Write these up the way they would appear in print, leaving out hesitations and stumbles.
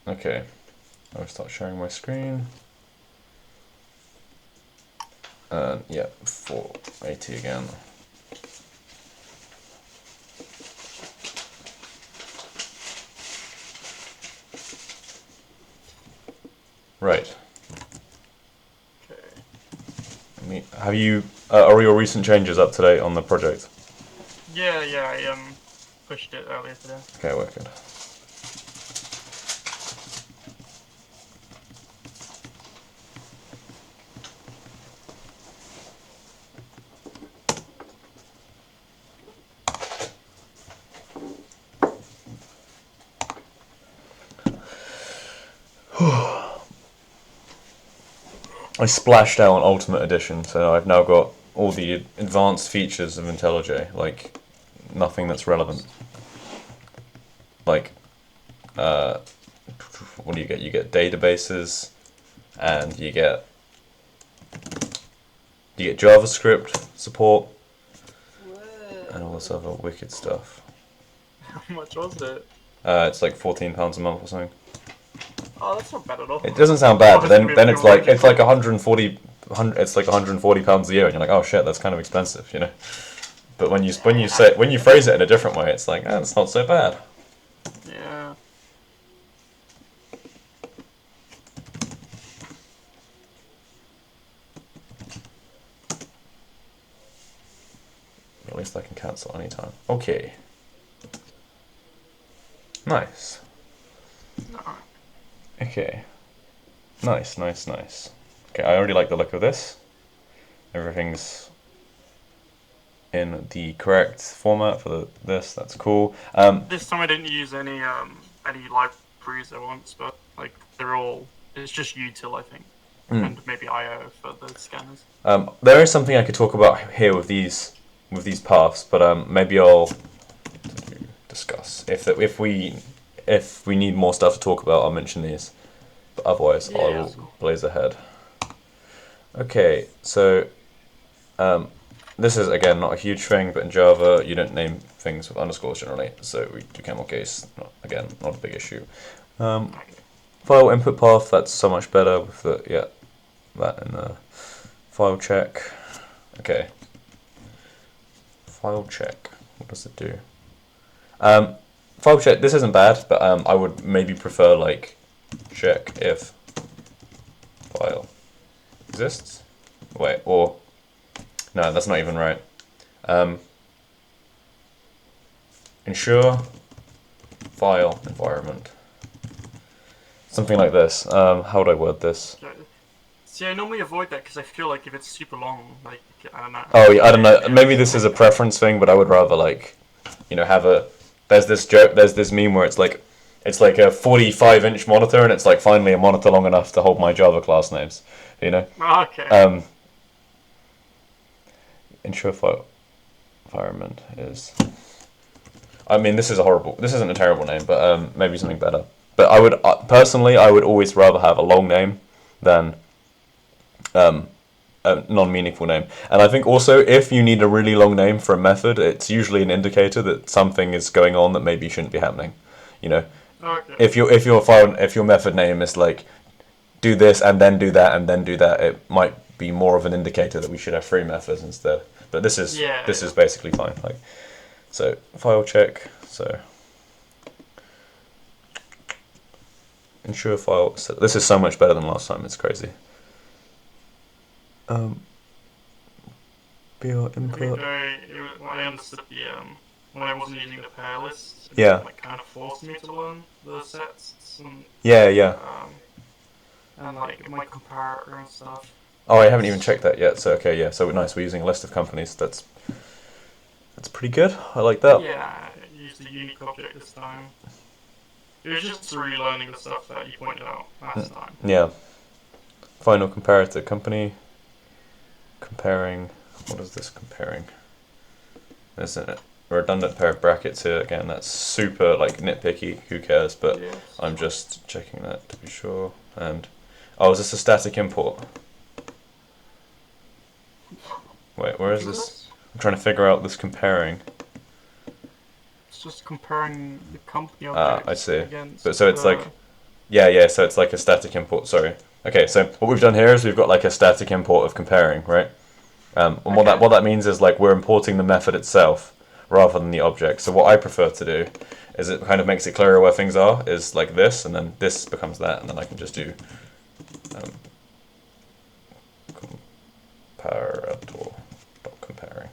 Okay, I'll start sharing my screen. And yeah, 480 again. Right. Okay. Have you? Are your recent changes up to date on the project? Yeah, yeah, I pushed it earlier today. Okay, wicked. I splashed out on Ultimate Edition, so I've now got all the advanced features of IntelliJ, like nothing that's Which relevant. ones? Like, uh, what do you get? You get databases, and you get JavaScript support, and all this other Whoa. wicked stuff. How much was it? It's like £14 a month or something. Oh, that's not bad at all. It doesn't sound I bad, thought but it was gonna then be a then bit it's more like it's like interesting. 140, it's like £140 a year, and you're like, oh shit, that's kind of expensive, you know. But when you phrase it in a different way, it's like, it's not so bad. Yeah. At least I can cancel anytime. Okay. Nice. No. Okay. Nice, nice, nice. Okay, I already like the look of this. Everything's in the correct format for this. That's cool. This time I didn't use any libraries at once, but like they're all. It's just util, I think, and maybe IO for the scanners. There is something I could talk about here with these paths, but maybe I'll discuss if we need more stuff to talk about. I'll mention these, but otherwise I Yeah, will that's cool. blaze ahead. Okay, so this is again not a huge thing, but in Java you don't name things with underscores generally, so we do camel case. Not a big issue. Okay. File input path, that's so much better with that in the file check. Okay, file check. What does it do? File check. This isn't bad, but I would maybe prefer like check if file exists. Wait, or no, that's not even right. Ensure file environment. Something like this. How would I word this? Okay. See, I normally avoid that because I feel like if it's super long, like I don't know, Oh, yeah, I don't know. it Maybe ends this is a being kind of. preference thing, but I would rather like, have a. There's this joke. There's this meme where it's like a 45-inch monitor, and it's like finally a monitor long enough to hold my Java class names. You know. Okay. Um, ensure file environment is. I mean, this is a horrible. This isn't a terrible name, but maybe something better. But I would personally, I would always rather have a long name than um, a non-meaningful name. And I think also if you need a really long name for a method, it's usually an indicator that something is going on that maybe shouldn't be happening. You know, Okay. if your method name is like do this and then do that and then do that, it might be more of an indicator that we should have three methods instead. But Yeah, this is yeah. basically fine. Like so, file check. So ensure file. So this is so much better than last time. It's crazy. BR I think input. I understood when I wasn't using the pair list, it Yeah. like kind of forced me to learn the sets Yeah, yeah. um and like my comparator and stuff. Oh, I haven't even It's checked that yet. So okay, yeah. So nice. We're using a list of companies. That's pretty good. I like that. yeah, I used the unique object this time. It was just relearning the stuff that you pointed out last time. Yeah. Final comparator company comparing. What is this comparing? There's a redundant pair of brackets here. Again, that's super like nitpicky. Who cares? But Yeah, I'm it's fine. just checking that to be sure. And oh, is this a static import? Wait, where Which is is this? this? I'm trying to figure out this comparing. It's just comparing the company I object see. But against so it's like the. Yeah. So it's like a static import. Sorry. Okay. So what we've done here is we've got like a static import of comparing, right? And what that means is like we're importing the method itself rather than the object. So what I prefer to do is it kind of makes it clearer where things are. Is like this, and then this becomes that, and then I can just do um, comparator dot comparing,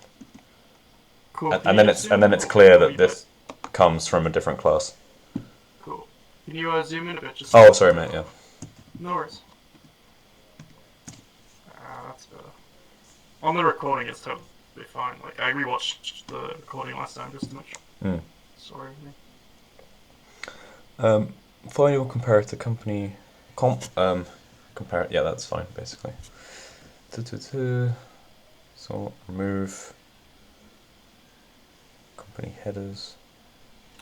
Cool. and then it's clear that this comes from a different class. Cool. Can you zoom in a bit? Just Oh, sorry, mate. Yeah. no worries. That's better. On the recording, it's totally fine. Like I rewatched the recording last time just to make sure. Sorry. Find your comparator company compare. Yeah, that's fine basically. So remove company headers.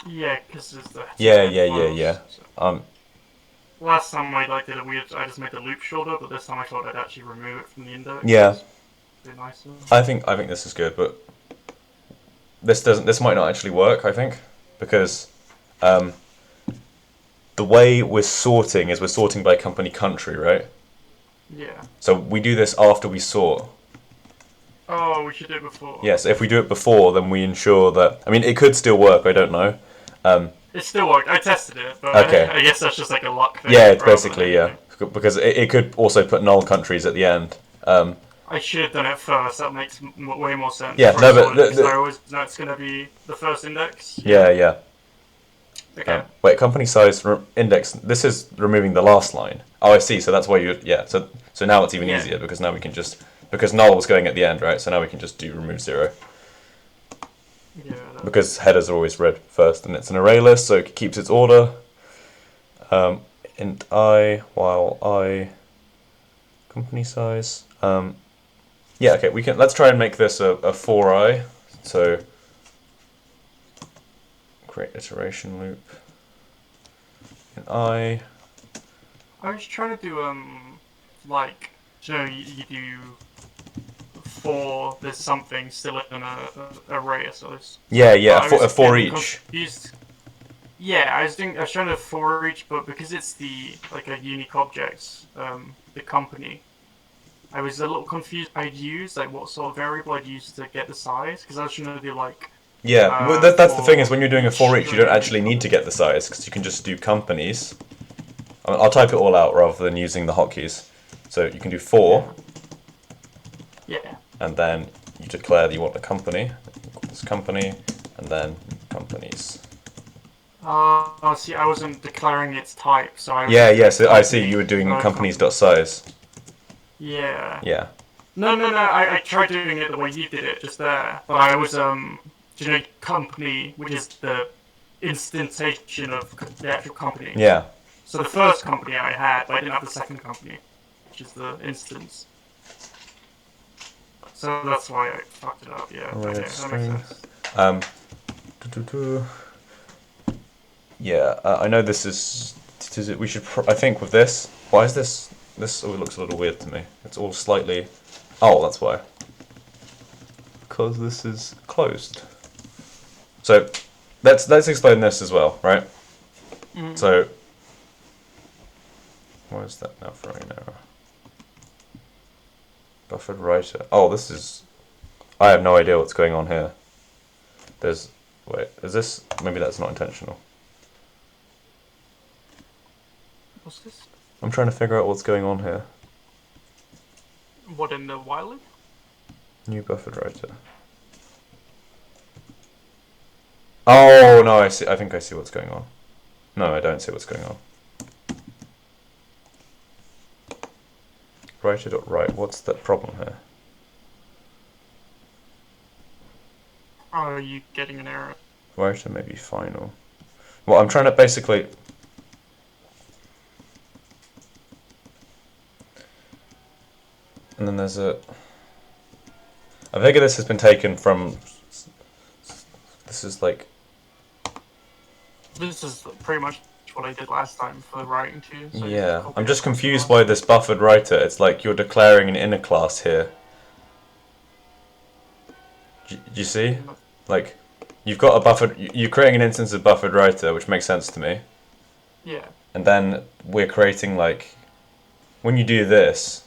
Yeah, because there's the Yeah. So. Last time I did it weird. I just made the loop shorter, but this time I thought I'd actually remove it from the index. Yeah. Be nicer. I think this is good, but this might not actually work. I think because the way we're sorting is we're sorting by company country, right? Yeah. So we do this after we sort. Oh, we should do it before. Yes, if we do it before, then we ensure that. I mean, it could still work. I don't know. It still worked. I tested it, but Okay. I guess that's just like a luck thing. Yeah, it's basically because it could also put null countries at the end. I should have done it first. That makes way more sense. Yeah, no, but I always know it's going to be the first index. Yeah. Okay. Wait, company size index. This is removing the last line. Oh, I see. So that's why you. Yeah. So now it's even easier because now we can just because null was going at the end, right? So now we can just do remove 0. Yeah. Because headers are always read first, and it's an array list, so it keeps its order. Int I while I company size. Yeah. Okay. Let's try and make this a 4i. So create iteration loop. And I was trying to do like you do for there's something still in a array or so. Yeah. A for each. Confused. Yeah, I was trying to for each, but because it's like a unique object, the company, I was a little confused. I'd use like what sort of variable I'd use to get the size because I was trying to do like. Yeah, well, that's the thing is when you're doing a for each, you don't actually need to get the size because you can just do companies. I'll type it all out rather than using the hotkeys. So you can do for. Yeah. And then you declare that you want a company. This company, and then companies. See, I wasn't declaring its type, so I. Yeah. So I see you were doing companies.size. Yeah. Yeah. No. I tried doing it the way you did it just there, but I was company, which is the instantation of the actual company. Yeah. So the first company I had, but I didn't have the second company, which is the instance. So that's why I fucked it up. Yeah. Right, okay, that makes sense. Yeah. I know this is. We should. I think with this. Why is this? This looks a little weird to me. It's all slightly. Oh, that's why. Because this is closed. So, let's explain this as well, right? So, why is that now throwing an error? Buffered writer. Oh, this is. I have no idea what's going on here. Wait, is this? Maybe that's not intentional. What's this? I'm trying to figure out what's going on here. What in the while loop? New buffered writer. Oh no, I see. I think I see what's going on. No, I don't see what's going on. Writer.write. What's the problem here? Are you getting an error? Writer maybe final. Well, I'm trying to basically. And then there's a. I figure this has been taken from. This is like. This is pretty much what I did last time for the writing too. So yeah, I'm just confused by this buffered writer. It's like you're declaring an inner class here. Do you see? Like, you've got a buffered. You're creating an instance of buffered writer, which makes sense to me. Yeah. and then we're creating like, when you do this,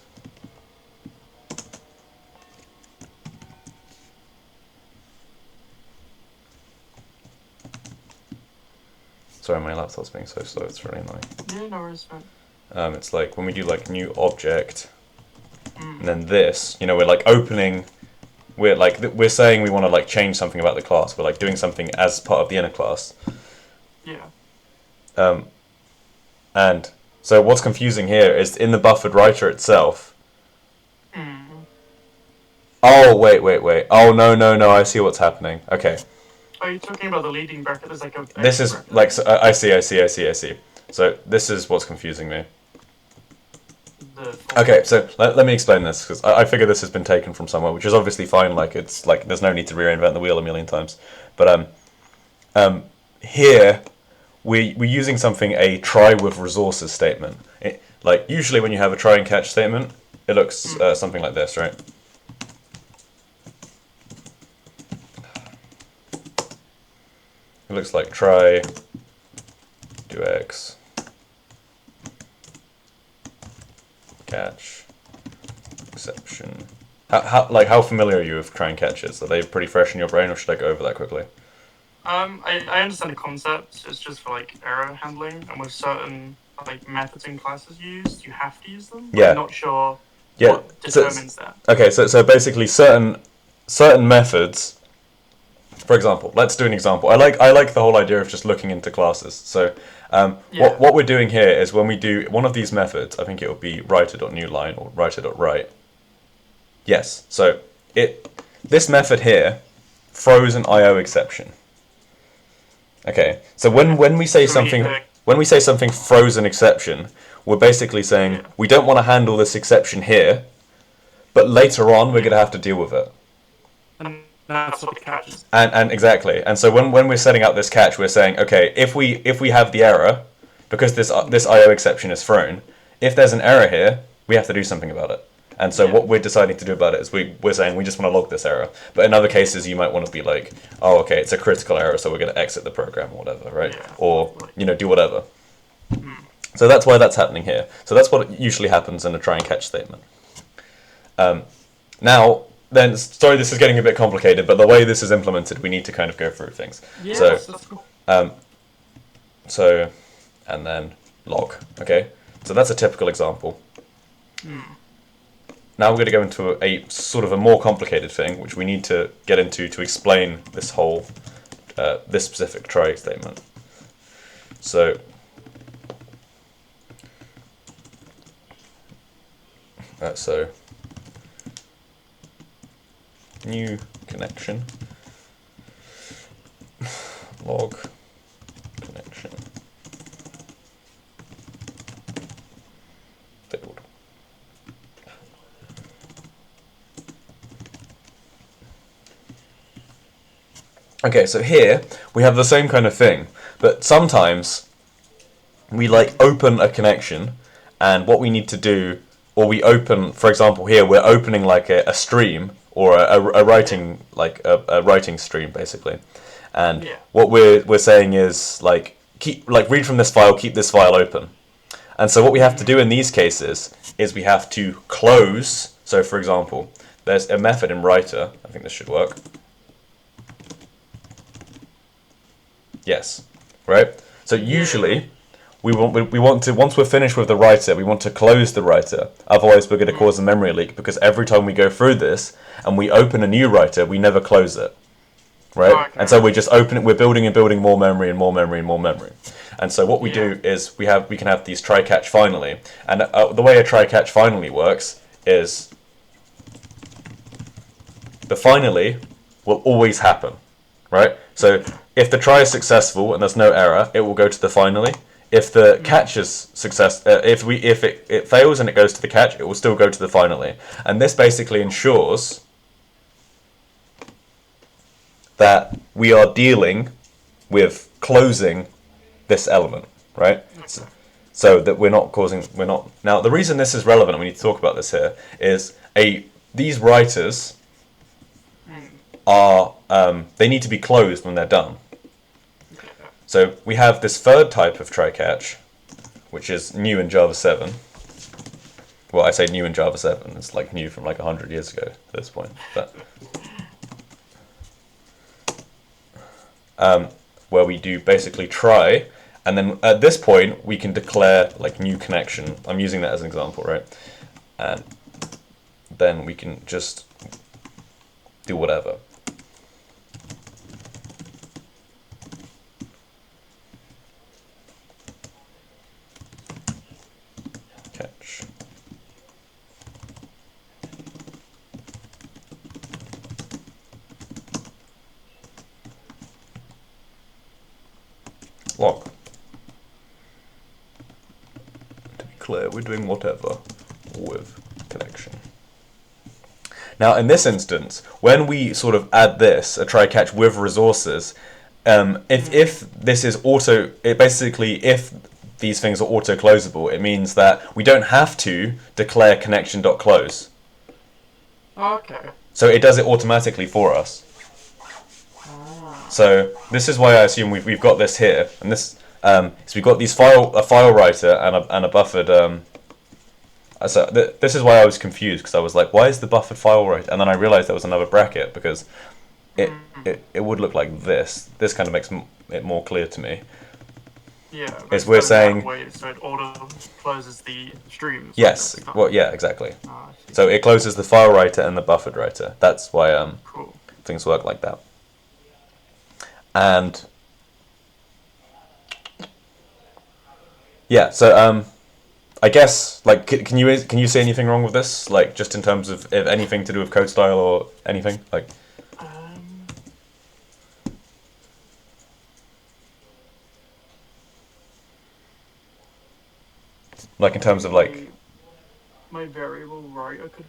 sorry, my laptop's being so slow, it's really annoying. Yeah, no worries, man. It's like when we do like new object, and then this, you know, we're like opening, we're saying we want to like change something about the class. We're like doing something as part of the inner class. Yeah. And so what's confusing here is in the buffered writer itself. Oh, wait. Oh, no, I see what's happening. Okay. Are you talking about the leading bracket? There's like a... This is, like, so, I see. So, this is what's confusing me. Okay, so let me explain this, because I figure this has been taken from somewhere, which is obviously fine, like, it's, like, there's no need to reinvent the wheel a million times. But, here, we're using something, a try with resources statement. Like, usually when you have a try and catch statement, it looks something like this, right? It looks like try, do X, catch, exception. How familiar are you with try and catches? Are they pretty fresh in your brain, or should I go over that quickly? I understand the concept. It's just for like error handling, and with certain like methods and classes used, you have to use them. Yeah. I'm not sure Yeah. what determines that. Okay, so basically certain methods. For example, let's do an example. I like the whole idea of just looking into classes. So what we're doing here is when we do one of these methods, I think it will be writer.newline or writer.write. Yes. So this method here throws an IO exception. Okay. So when we say something throws an exception, we're basically saying we don't want to handle this exception here, but later on we're going to have to deal with it. And that's what the catch is. And exactly. And so when we're setting out this catch, we're saying, okay, if we have the error, because this IO exception is thrown, if there's an error here, we have to do something about it. And so what we're deciding to do about it is we're saying we just want to log this error. But in other cases, you might want to be like, oh, okay, it's a critical error, so we're going to exit the program or whatever, right? Yeah. Or, do whatever. So that's why that's happening here. So that's what usually happens in a try and catch statement. Now, then, sorry, this is getting a bit complicated, but the way this is implemented, we need to kind of go through things. Yeah, so, that's cool. And then log, okay? So that's a typical example. Now we're going to go into a sort of a more complicated thing, which we need to get into to explain this whole, this specific try statement. So, new connection, log connection, failed. Okay, so here we have the same kind of thing, but sometimes we like open a connection, and what we need to do, or we open, for example, here we're opening like a stream or a writing, like a writing stream basically, and what we're saying is like read from this file, keep this file open, and so what we have to do in these cases is we have to close. So for example, there's a method in writer. I think this should work. Yes, right? So usually we want to, once we're finished with the writer, we want to close the writer. Otherwise we're going to cause a memory leak, because every time we go through this and we open a new writer, we never close it. Right? Oh, okay. And so we just open it, we're building and building more memory and more memory and more memory. And so what we do is we can have these try catch finally. And the way a try catch finally works is the finally will always happen, right? So if the try is successful and there's no error, it will go to the finally. If the catch is if it fails and it goes to the catch, it will still go to the finally. And this basically ensures that we are dealing with closing this element, right? So that we're not. Now the reason this is relevant, and we need to talk about this here, is these writers are they need to be closed when they're done. So we have this third type of try catch, which is new in Java 7. Well, I say new in Java 7. It's like new from like 100 years ago at this point. But where we do basically try, and then at this point we can declare like new connection. I'm using that as an example, right? And then we can just do whatever. Catch. Log. To be clear, we're doing whatever with connection. Now, in this instance, when we sort of add this, a try catch with resources, if this is if these things are auto closable, it means that we don't have to declare connection.close. Okay. So it does it automatically for us. So this is why I assume we've got this here, and this so we've got a file writer and a buffered. So this is why I was confused, because I was like, why is the buffered file writer? And then I realized there was another bracket, because it would look like this. This kind of makes it more clear to me. Yeah. Is we're saying that way, so it auto closes the streams. yes. Well, yeah, exactly. I see. So it closes the file writer and the buffered writer. That's why Cool. things work like that. And yeah, so I guess like can you see anything wrong with this? Like just in terms of if anything to do with code style or anything like. Like in terms of like. My variable writer could.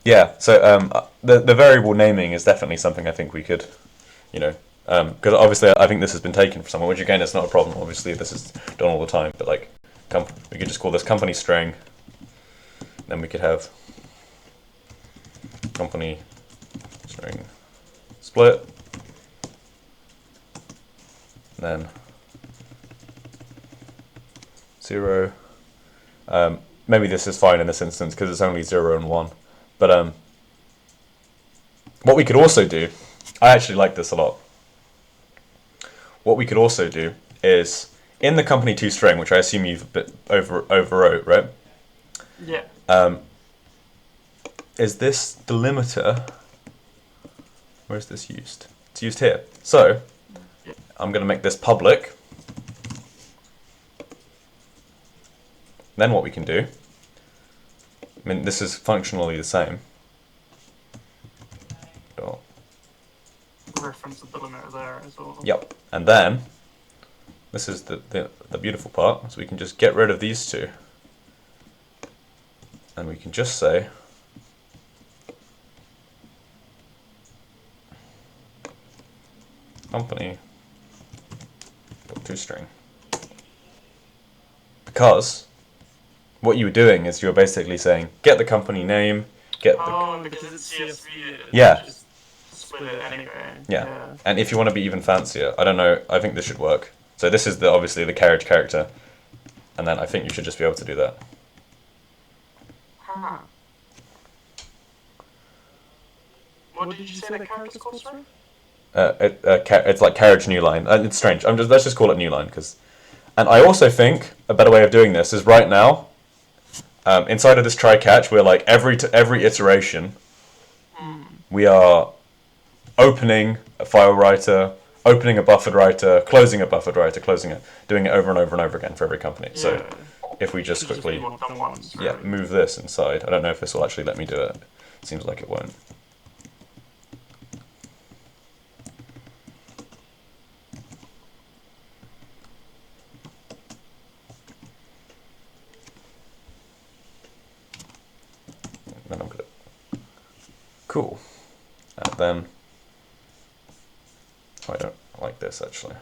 Yeah, so the variable naming is definitely something I think we could, because obviously I think this has been taken from somewhere, which again is not a problem. Obviously this is done all the time, but like, we could just call this company string. Then we could have company string split. Then 0. Maybe this is fine in this instance because it's only 0 and 1. But what we could also do, I actually like this a lot. What we could also do is in the company toString, which I assume you've overwrote, right? Yeah. Is this delimiter? Where is this used? It's used here. So I'm going to make this public. Then what we can do, I mean, this is functionally the same. Reference the delimiter there as well. Yep. And then, this is the beautiful part, so we can just get rid of these two. And we can just say, company toString. Because what you were doing is you were basically saying, get the company name, get the... because it's CSV. Yeah. Just split it anyway. Yeah. And if you want to be even fancier, I don't know, I think this should work. So this is obviously the carriage character, and then I think you should just be able to do that. Huh. What did you say the character's called, sorry? It's like carriage new line. It's strange. Let's just call it new line, because... And I also think a better way of doing this is right now, inside of this try catch, we're like every iteration, we are opening a file writer, opening a buffered writer, closing a buffered writer, closing it, doing it over and over and over again for every company. Yeah. So if we just quickly move this inside, I don't know if this will actually let me do it. It seems like it won't. Then I'm gonna cool, and then I don't like this actually.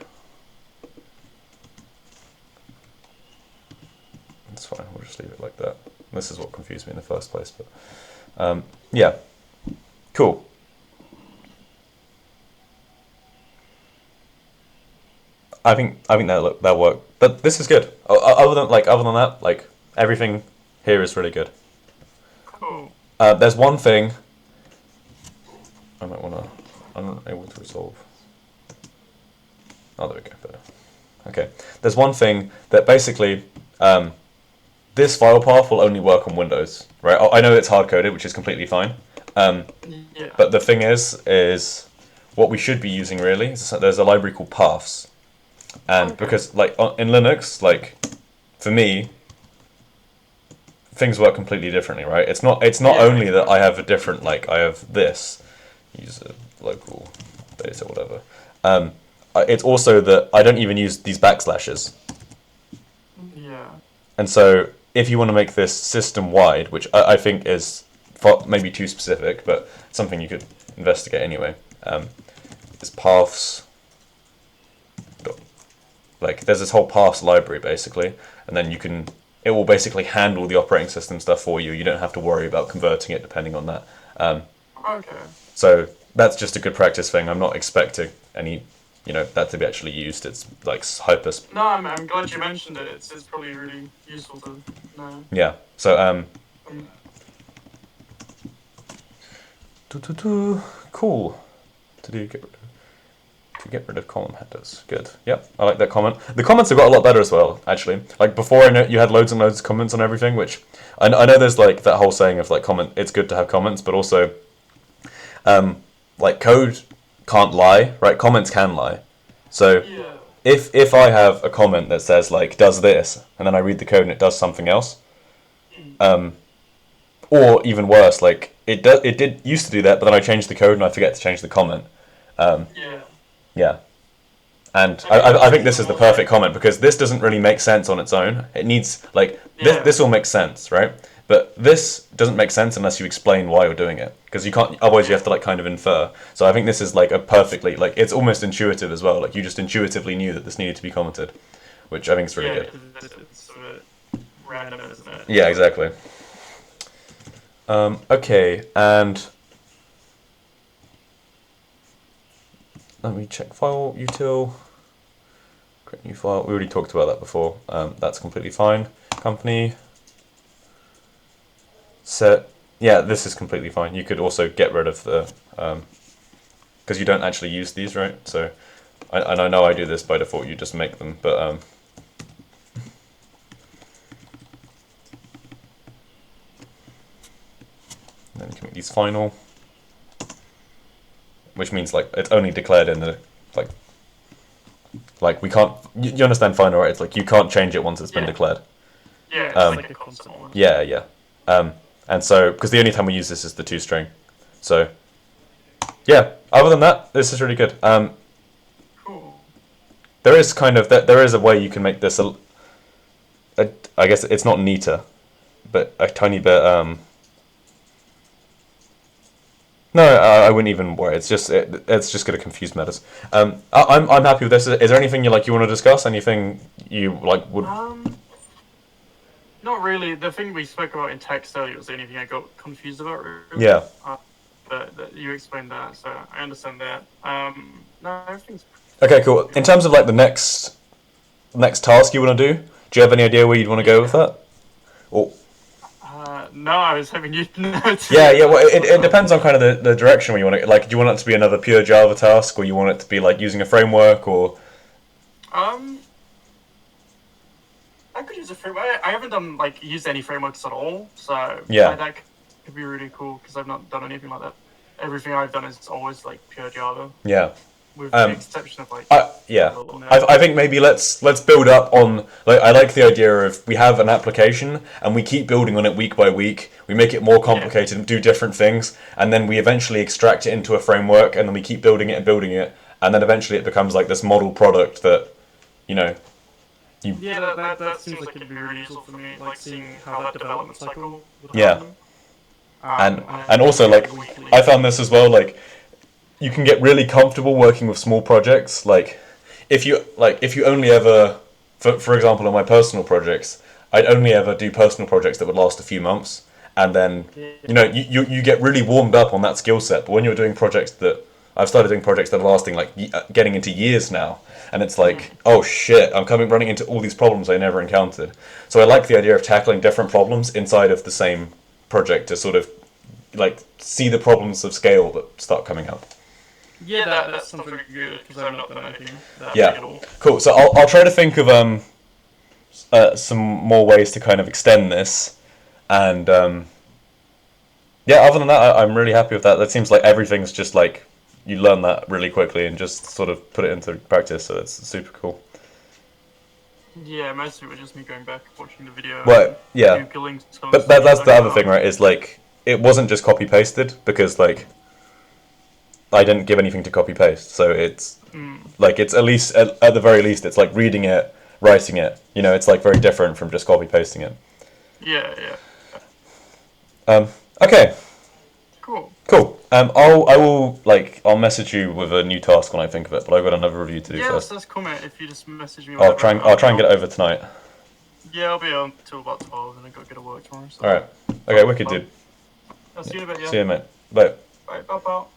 It's fine. We'll just leave it like that. This is what confused me in the first place, but yeah, cool. I think that work. But this is good. Other than that, like everything here is really good. Cool. There's one thing I might wanna. I'm not able to resolve. Oh, there we go. Better. Okay. There's one thing that basically this file path will only work on Windows, right? I know it's hard coded, which is completely fine. Yeah. But the thing is what we should be using really is there's a library called paths, and Okay. because like in Linux, like for me, things work completely differently, right? It's not Yeah. only that I have a different like I have this user local data whatever. It's also that I don't even use these backslashes, Yeah. and so if you want to make this system wide, which I think is maybe too specific, but something you could investigate anyway, is paths. Like there's this whole paths library basically, and then it will basically handle the operating system stuff for you. You don't have to worry about converting it depending on that. Okay. So that's just a good practice thing. I'm not expecting any, that to be actually used. It's like hyper. No, I'm glad you mentioned it. It's probably really useful to know. Yeah. So Um, cool. To get rid of column headers. Good. Yep, I like that comment. The comments have got a lot better as well, actually. Like before, I know you had loads and loads of comments on everything, which I know there's like that whole saying of like it's good to have comments, but also, like code can't lie, right? Comments can lie. So yeah. if I have a comment that says like does this, and then I read the code and it does something else, or even worse, like it did used to do that, but then I changed the code and I forget to change the comment. Yeah. Yeah. And I think this is the perfect comment because this doesn't really make sense on its own. It needs, like, this all makes sense, right? But this doesn't make sense unless you explain why you're doing it. Because you can't, otherwise you have to, like, kind of infer. So I think this is, like, a perfectly, like, it's almost intuitive as well. Like, you just intuitively knew that this needed to be commented, which I think is really good. It's a bit random, isn't it? Yeah, exactly. Okay, and let me check file util. Create new file. We already talked about that before. That's completely fine. Company set. Yeah, this is completely fine. You could also get rid of the because you don't actually use these, right? So, and I know I do this by default. You just make them, but then you can make these final, which means like it's only declared in the like we can't. You understand final, right? It's like you can't change it once it's been declared. Yeah, it's like a constant one. Yeah, yeah. And so because the only time we use this is the toString, so yeah. Other than that, this is really good. Cool. There is kind of there is a way you can make this I guess it's not neater, but a tiny bit. No, I wouldn't even worry. It's just going to confuse matters. I'm happy with this. Is there anything you want to discuss? Anything you like would? Not really. The thing we spoke about in text earlier was the only thing I got confused about. Really. Yeah. But you explained that, so I understand that. No, everything's. Okay, cool. In terms of like the next task you want to do you have any idea where you'd want to go with that? Or No, I was hoping you'd know. yeah. Well, it depends on kind of the direction where you want to. Like, do you want it to be another pure Java task, or you want it to be like using a framework, or? I could use a framework. I haven't done used any frameworks at all, so yeah, that could be really cool because I've not done anything like that. Everything I've done is always like pure Java. Yeah. With the exception of I think maybe let's build up on I like the idea of we have an application and we keep building on it week by week. We make it more complicated and do different things, and then we eventually extract it into a framework, and then we keep building it, and then eventually it becomes like this model product that Yeah, that seems like it'd be really useful for me, like seeing how that development cycle would happen. And also I found this as well, you can get really comfortable working with small projects. If you only ever, for example, on my personal projects, I'd only ever do personal projects that would last a few months, and then you get really warmed up on that skill set. But when you're doing projects that I've started doing projects that are lasting like getting into years now, and it's like, oh shit, I'm running into all these problems I never encountered. So I like the idea of tackling different problems inside of the same project to sort of like see the problems of scale that start coming up. Yeah, that sounds really good because I've not done anything that Yeah. big at all. Cool. So I'll try to think of some more ways to kind of extend this, and yeah. Other than that, I'm really happy with that. That seems like everything's just like you learn that really quickly and just sort of put it into practice. So it's super cool. Yeah, most of it was just me going back watching the video. Well, yeah. And Googling some But stuff that's like the other thing, right? Is like it wasn't just copy pasted because like I didn't give anything to copy paste, so it's like it's at least at the very least it's like reading it, writing it. You know, it's like very different from just copy pasting it. Yeah. Okay. Cool. I'll message you with a new task when I think of it, but I've got another review to do Yeah, first. that's cool, mate. If you just message me. I'll try and get it over tonight. Yeah, I'll be on till about 12, and I got to get to work tomorrow. So. All right. Okay, wicked, dude. I'll see you in a bit. Yeah. See you, mate. Bye. Bye, pal.